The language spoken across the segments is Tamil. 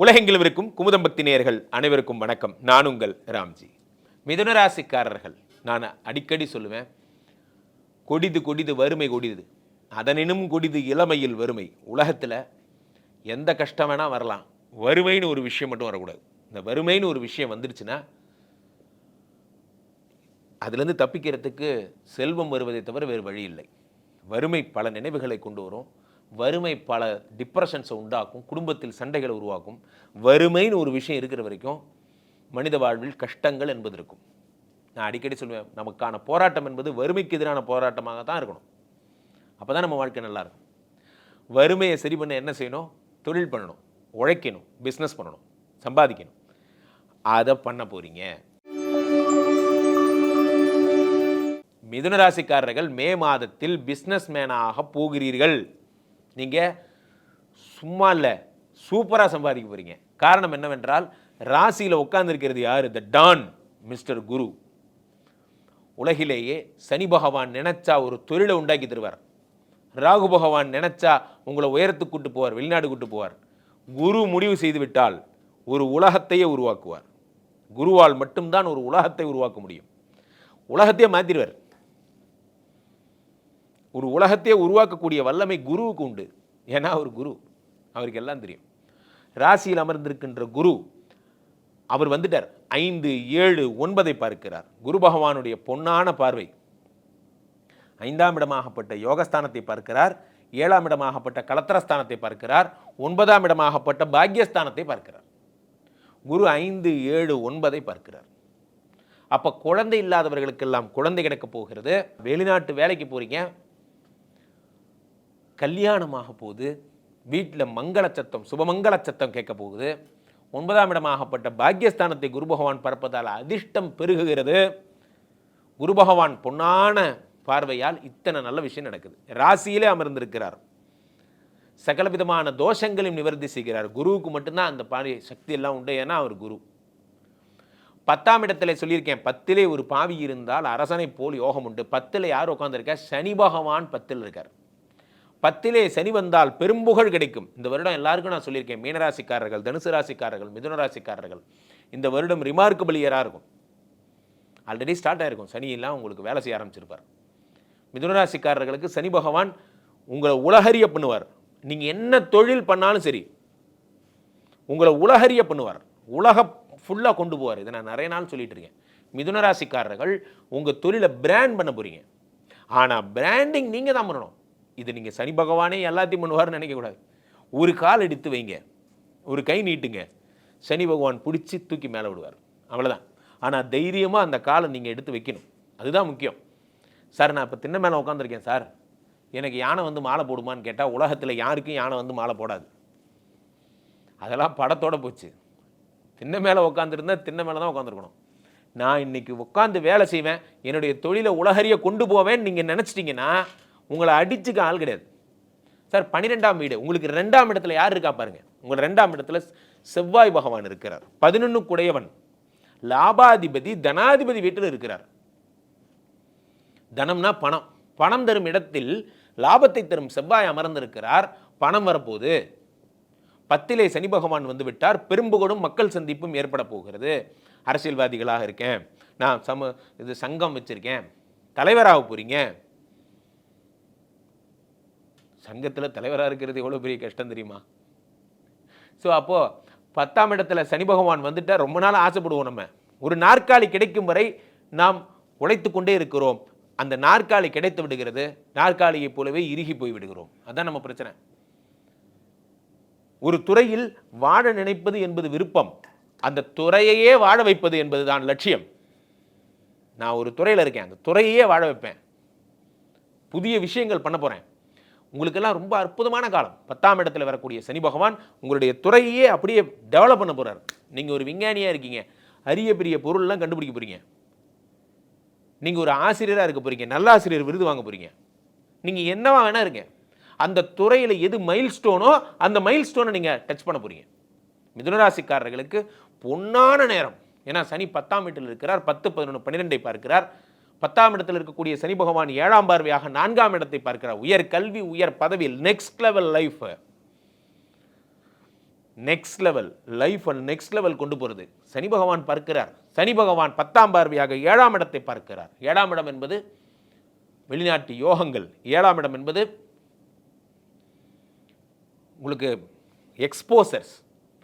உலகெங்கிலும் இருக்கும் குமுதம் பக்தி நேயர்கள் அனைவருக்கும் வணக்கம். நான் உங்கள் ராம்ஜி. மிதுன ராசிக்காரர்கள், நான் அடிக்கடி சொல்லுவேன், கொடிது கொடிது வறுமை கொடிது, அதனினும் கொடிது இளமையில் வறுமை. உலகத்தில் எந்த கஷ்டம் வேணால் வரலாம், வறுமைன்னு ஒரு விஷயம் மட்டும் வரக்கூடாது. இந்த வறுமைன்னு ஒரு விஷயம் வந்துடுச்சுன்னா அதுலேருந்து தப்பிக்கிறதுக்கு செல்வம் வருவதை தவிர வேறு வழி இல்லை. வறுமை பல நினைவுகளை கொண்டு வரும், வறுமை பல டிப்ரெஷன்ஸை உண்டாக்கும், குடும்பத்தில் சண்டைகளை உருவாக்கும். வறுமைன்னு ஒரு விஷயம் இருக்கிற வரைக்கும் மனித வாழ்வில் கஷ்டங்கள் என்பது இருக்கும். நான் அடிக்கடி சொல்லுவேன், நமக்கான போராட்டம் என்பது வறுமைக்கு எதிரான போராட்டமாக தான் இருக்கணும். அப்போ தான் நம்ம வாழ்க்கை நல்லாயிருக்கும். வறுமையை சரி பண்ண என்ன செய்யணும்? தொழில் பண்ணணும், உழைக்கணும், பிஸ்னஸ் பண்ணணும், சம்பாதிக்கணும். அதை பண்ண போகிறீங்க. மிதுன ராசிக்காரர்கள் மே மாதத்தில் பிஸ்னஸ் மேனாக போகிறீர்கள். நீங்கள் சும்மா இல்லை, சூப்பராக சம்பாதிக்க போகிறீங்க. காரணம் என்னவென்றால், ராசியில் உட்கார்ந்துருக்கிறது யார்? த டான், மிஸ்டர் குரு. உலகிலேயே சனி பகவான் நினைச்சா ஒரு தொழிலை உண்டாக்கி தருவார். ராகு பகவான் நினைச்சா உங்களை உயரத்துக்கு கூட்டு போவார், வெளிநாடு கூட்டு போவார். குரு முடிவு செய்து விட்டால் ஒரு உலகத்தையே உருவாக்குவார். குருவால் மட்டும்தான் ஒரு உலகத்தை உருவாக்க முடியும். உலகத்தையே மாற்றிடுவார். ஒரு உலகத்தையே உருவாக்கக்கூடிய வல்லமை குருவுக்கு உண்டு. ஏன்னா அவர் குரு, அவருக்கு எல்லாம் தெரியும். ராசியில் அமர்ந்திருக்கின்ற குரு அவர் வந்துட்டார். 5, 7, 9 பார்க்கிறார். குரு பகவானுடைய பொன்னான பார்வை 5ஆம் இடமாகப்பட்ட யோகஸ்தானத்தை பார்க்கிறார், 7ஆம் இடமாகப்பட்ட கலத்திரஸ்தானத்தை பார்க்கிறார், 9ஆம் இடமாகப்பட்ட பாக்யஸ்தானத்தை பார்க்கிறார். குரு 5, 7, 9 பார்க்கிறார். அப்போ குழந்தை இல்லாதவர்களுக்கெல்லாம் குழந்தை கிடைக்க போகிறது. வெளிநாட்டு வேலைக்கு போகிறீங்க, கல்யாணமாக போகுது, வீட்டில் மங்கள சத்தம், சுபமங்கள சத்தம் கேட்க போகுது. 9ஆம் இடமாகப்பட்ட பாக்யஸ்தானத்தை குரு பகவான் பார்ப்பதால் அதிர்ஷ்டம் பெருகுகிறது. குரு பகவான் பொன்னான பார்வையால் இத்தனை நல்ல விஷயம் நடக்குது. ராசியிலே அமர்ந்திருக்கிறார். சகல விதமான தோஷங்களையும் நிவர்த்தி செய்கிறார். குருவுக்கு மட்டும்தான் அந்த பாவி சக்தி எல்லாம் உண்டு. ஏன்னா அவர் குரு. 10ஆம் இடத்துல சொல்லியிருக்கேன், 10லே ஒரு பாவி இருந்தால் அரசனை போல் யோகம் உண்டு. 10ல் யார் உட்காந்துருக்கார்? சனி பகவான் 10ல் இருக்கார். 10லே சனி வந்தால் பெரும்புகழ் கிடைக்கும். இந்த வருடம் எல்லாருக்கும் நான் சொல்லியிருக்கேன், மீனராசிக்காரர்கள், தனுசு ராசிக்காரர்கள், மிதுன ராசிக்காரர்கள், இந்த வருடம் ரிமார்க்கபிள் இயராக இருக்கும். ஆல்ரெடி ஸ்டார்ட் ஆகிருக்கும். சனியெல்லாம் உங்களுக்கு வேலை செய்ய ஆரம்பிச்சிருப்பார். மிதுன ராசிக்காரர்களுக்கு சனி பகவான் உங்களை உலகறிய பண்ணுவார். நீங்கள் என்ன தொழில் பண்ணாலும் சரி, உங்களை உலகறிய பண்ணுவார், உலக ஃபுல்லாக கொண்டு போவார். இதை நான் நிறைய நாள் சொல்லிட்டு இருக்கேன். மிதுன ராசிக்காரர்கள் உங்கள் தொழிலை பிராண்ட் பண்ண போகிறீங்க. ஆனால் பிராண்டிங் நீங்கள் தான் பண்ணணும். இது நீங்கள் சனி பகவானே எல்லாத்தையும் பண்ணுவார்னு நினைக்கக்கூடாது. ஒரு கால் எடுத்து வைங்க, ஒரு கை நீட்டுங்க, சனி பகவான் பிடிச்சி தூக்கி மேலே விடுவார். அவ்வளோதான். ஆனால் தைரியமாக அந்த காலை நீங்கள் எடுத்து வைக்கணும். அதுதான் முக்கியம். சார், நான் இப்போ திண்ணை மேலே உட்காந்துருக்கேன் சார், எனக்கு யானை வந்து மாலை போடுமான்னு கேட்டால் உலகத்தில் யாருக்கும் யானை வந்து மாலை போடாது. அதெல்லாம் படத்தோடு போச்சு. திண்ணை மேலே உட்காந்துருந்தால் திண்ணை மேலே தான் உட்காந்துருக்கணும். நான் இன்றைக்கி உட்காந்து வேலை செய்வேன், என்னுடைய தொழிலை உலகறிய கொண்டு போவேன்னு நீங்கள் நினச்சிட்டிங்கன்னா உங்களை அடிச்சுக்க ஆள் கிடையாது. சார், 12ஆம் வீடு உங்களுக்கு 2ஆம் இடத்துல யார் இருக்கா பாருங்கள். உங்கள் 2ஆம் இடத்துல செவ்வாய் பகவான் இருக்கிறார். 11 குடையவன், லாபாதிபதி, தனாதிபதி வீட்டில் இருக்கிறார். தனம்னா பணம், பணம் தரும் இடத்தில் லாபத்தை தரும் செவ்வாய் அமர்ந்திருக்கிறார். பணம் வரப்போகுது. 10லே சனி பகவான் வந்து விட்டார். பெரும்புகழும் மக்கள் சந்திப்பும் ஏற்பட போகிறது. அரசியல்வாதிகளாக இருக்கேன், நான் சங்கம் வச்சுருக்கேன், தலைவராக போகிறீங்க. சங்கத்தில் தலைவராக இருக்கிறது எவ்வளோ பெரிய கஷ்டம் தெரியுமா? ஸோ அப்போது 10ஆம் இடத்துல சனி பகவான் வந்துட்டால் ரொம்ப நாள் ஆசைப்படுவோம். நம்ம ஒரு நாற்காலி கிடைக்கும் வரை நாம் உழைத்து கொண்டே இருக்கிறோம். அந்த நாற்காலி கிடைத்து விடுகிறது, நாற்காலியை போலவே இறுகி போய் விடுகிறோம். அதுதான் நம்ம பிரச்சனை. ஒரு துறையில் வாழ நினைப்பது என்பது விருப்பம், அந்த துறையையே வாழ வைப்பது என்பது தான் லட்சியம். நான் ஒரு துறையில் இருக்கேன், அந்த துறையையே வாழ வைப்பேன், புதிய விஷயங்கள் பண்ண போகிறேன். உங்களுக்கெல்லாம் ரொம்ப அற்புதமான காலம். 10ஆம் இடத்துல வரக்கூடிய சனி பகவான் உங்களுடைய துறையே அப்படியே டெவலப் பண்ண போகிறார். நீங்கள் ஒரு விஞ்ஞானியாக இருக்கீங்க, அரிய பெரிய பொருள்லாம் கண்டுபிடிக்க போகிறீங்க. நீங்கள் ஒரு ஆசிரியராக இருக்க போகிறீங்க, நல்ல ஆசிரியர் விருது வாங்க போகிறீங்க. நீங்கள் என்னவா வேணா இருங்க, அந்த துறையில் எது மைல் ஸ்டோனோ அந்த மைல் ஸ்டோனை நீங்கள் டச் பண்ண போகிறீங்க. மிதுனராசிக்காரர்களுக்கு பொன்னான நேரம். ஏன்னா சனி 10ஆம் வீட்டில் இருக்கிறார். 10, 11, 12 பார்க்கிறார். 10ஆம் இடத்தில் இருக்கக்கூடிய சனி பகவான் 7ஆம் பார்வையாக 4ஆம் இடத்தை பார்க்கிறார். உயர் கல்வி, உயர் பதவியில், next level life. Next level life next level கொண்டு போகிறது சனி பகவான் பார்க்கிறார். சனி பகவான் 10ஆம் பார்வையாக 7ஆம் இடத்தை பார்க்கிறார். 7ஆம் இடம் என்பது வெளிநாட்டு யோகங்கள். 7ஆம் இடம் என்பது உங்களுக்கு எக்ஸ்போசர்ஸ்,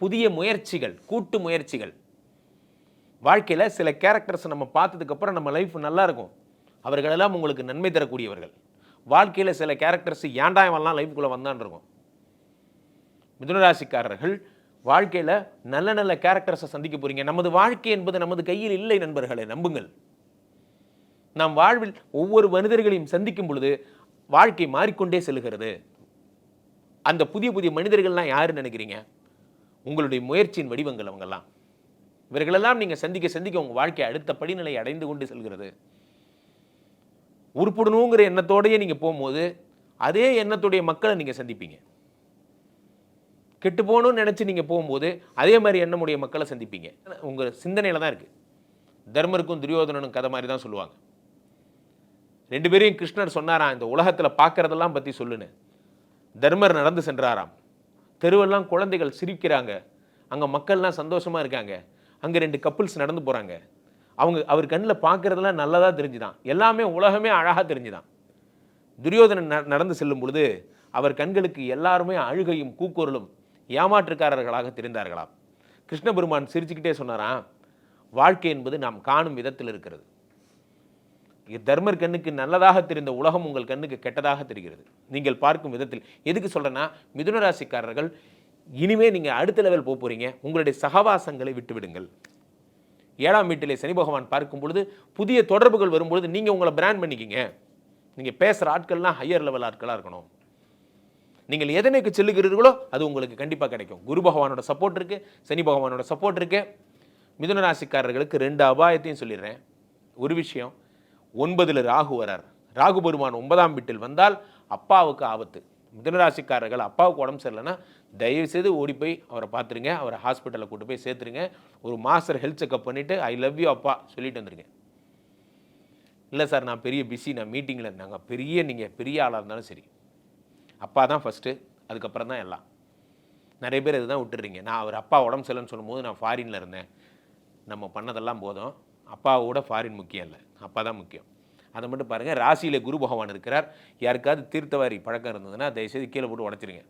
புதிய முயற்சிகள், கூட்டு முயற்சிகள். வாழ்க்கையில் சில கேரக்டர்ஸ் நம்ம பார்த்ததுக்கப்புறம் நம்ம லைஃப் நல்லா இருக்கும். அவர்களெல்லாம் உங்களுக்கு நன்மை தரக்கூடியவர்கள். வாழ்க்கையில் சில கேரக்டர்ஸ் ஏன்டா இவெல்லாம் லைஃப்குள்ளே வந்தான் இருக்கும். மிதுனராசிக்காரர்கள் வாழ்க்கையில் நல்ல நல்ல கேரக்டர்ஸை சந்திக்க போறீங்க. நமது வாழ்க்கை என்பது நமது கையில் இல்லை நண்பர்களே, நம்புங்கள். நாம் வாழ்வில் ஒவ்வொரு மனிதர்களையும் சந்திக்கும் பொழுது வாழ்க்கை மாறிக்கொண்டே செல்கிறது. அந்த புதிய புதிய மனிதர்கள்லாம் யாருன்னு நினைக்கிறீங்க? உங்களுடைய முயற்சியின் வடிவங்கள் அவங்கெல்லாம். இவர்களெல்லாம் நீங்கள் சந்திக்க சந்திக்க உங்கள் வாழ்க்கை அடுத்த படிநிலை அடைந்து கொண்டு செல்கிறது. உருப்படணுங்கிற எண்ணத்தோடையே நீங்கள் போகும்போது அதே எண்ணத்துடைய மக்களை நீங்கள் சந்திப்பீங்க. கெட்டு போகணும்னு நினச்சி நீங்கள் போகும்போது அதே மாதிரி எண்ணமுடைய மக்களை சந்திப்பீங்க. உங்கள் சிந்தனையில் தான் இருக்குது. தர்மருக்கும் துரியோதனனும் கதை மாதிரி தான் சொல்லுவாங்க. 2 பேரையும் கிருஷ்ணர் சொன்னாராம், இந்த உலகத்தில் பார்க்குறதெல்லாம் பற்றி சொல்லுன்னு. தர்மர் நடந்து சென்றாராம். தெருவெல்லாம் குழந்தைகள் சிரிக்கிறாங்க, அங்கே மக்கள்லாம் சந்தோஷமாக இருக்காங்க. அங்கே 2 கப்புள்ஸ் நடந்து போகிறாங்க. அவர் கண்ணில் பார்க்குறதெல்லாம் நல்லதாக தெரிஞ்சுதான். எல்லாமே உலகமே அழகாக தெரிஞ்சுதான். துரியோதனன் நடந்து செல்லும் பொழுது அவர் கண்களுக்கு எல்லாருமே அழுகையும் கூக்குரலும் ஏமாற்றுக்காரர்களாக தெரிந்தார்களாம். கிருஷ்ண பெருமான் சிரிச்சுக்கிட்டே சொன்னாராம், வாழ்க்கை என்பது நாம் காணும் விதத்தில் இருக்கிறது. தர்மர் கண்ணுக்கு நல்லதாக தெரிந்த உலகம் உங்கள் கண்ணுக்கு கெட்டதாக தெரிகிறது நீங்கள் பார்க்கும் விதத்தில். எதுக்கு சொல்கிறேன்னா, மிதுனராசிக்காரர்கள் இனிமே நீங்கள் அடுத்த லெவல் போக போகிறீங்க. உங்களுடைய சகவாசங்களை விட்டுவிடுங்கள். 7ஆம் வீட்டிலே சனி பகவான் பார்க்கும் பொழுது புதிய தொடர்புகள் வரும்பொழுது நீங்கள் உங்களை பிராண்ட் பண்ணிக்கிங்க. நீங்கள் பேசுகிற ஆட்கள்லாம் ஹையர் லெவல் ஆட்களாக இருக்கணும். நீங்கள் எதனைக்கு செல்லுகிறீர்களோ அது உங்களுக்கு கண்டிப்பாக கிடைக்கும். குரு பகவானோட சப்போர்ட் இருக்குது, சனி பகவானோட சப்போர்ட் இருக்குது. மிதுனராசிக்காரர்களுக்கு 2 அபாயத்தையும் சொல்லிடுறேன். ஒரு விஷயம், 9ல் ராகு வரார். ராகு பெருமான் 9ஆம் வீட்டில் வந்தால் அப்பாவுக்கு ஆபத்து. மிதுனராசிக்காரர்கள் அப்பாவுக்கு உடம்பு சரியில்லைன்னா தயவுசெய்து ஓடி போய் அவரை பார்த்துருங்க. அவரை ஹாஸ்பிட்டலில் கூட்டு போய் சேர்த்துருங்க. ஒரு மாஸ்டர் ஹெல்த் செக்அப் பண்ணிவிட்டு ஐ லவ் யூ அப்பா சொல்லிட்டு வந்துருங்க. இல்லை சார் நான் பெரிய பிஸி, நான் மீட்டிங்கில் இருந்தாங்க. நீங்கள் பெரிய ஆளாக இருந்தாலும் சரி, அப்பா தான் ஃபஸ்ட்டு, அதுக்கப்புறம் தான் எல்லாம். நிறைய பேர் இதுதான் விட்டுறீங்க. நான் அவர் அப்பா உடம்பு சரியில்லைன்னு சொல்லும்போது நான் ஃபாரினில் இருந்தேன். நம்ம பண்ணதெல்லாம் போதும், அப்பாவோட ஃபாரின் முக்கியம் இல்லை, அப்பா தான் முக்கியம். அதை மட்டும் பாருங்கள். ராசியில் குரு பகவான் இருக்கிறார். யாருக்காவது தீர்த்தவாரி பழக்கம் இருந்ததுன்னா தயவுசெய்து கீழே போட்டு உடச்சிருங்க.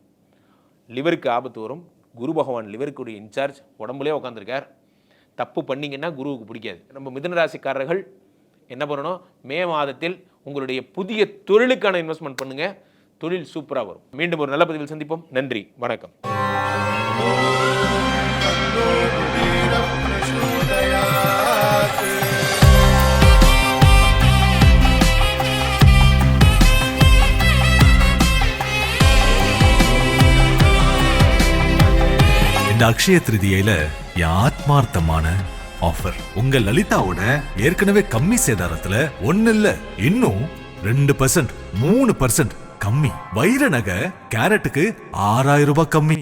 லிவருக்கு ஆபத்து வரும். குரு பகவான் லிவருக்குடைய இன்சார்ஜ், உடம்புலேயே உட்காந்துருக்கார். தப்பு பண்ணிங்கன்னா குருவுக்கு பிடிக்காது. நம்ம மிதுனராசிக்காரர்கள் என்ன பண்ணணும், மே மாதத்தில் உங்களுடைய புதிய தொழிலுக்கான இன்வெஸ்ட்மெண்ட் பண்ணுங்கள். தொழில் சூப்பராக வரும். மீண்டும் ஒரு நல்ல பதிவில் சந்திப்போம். நன்றி, வணக்கம். இந்த அக்ஷய திருதியில ஆத்மார்த்தமான ஆஃபர். உங்க லலிதாவோட ஏற்கனவே கம்மி சேதாரத்துல 1 இல்ல இன்னும் 2%, 3% கம்மி. வைர நகை கேரட்டுக்கு 6000 ரூபாய் கம்மி.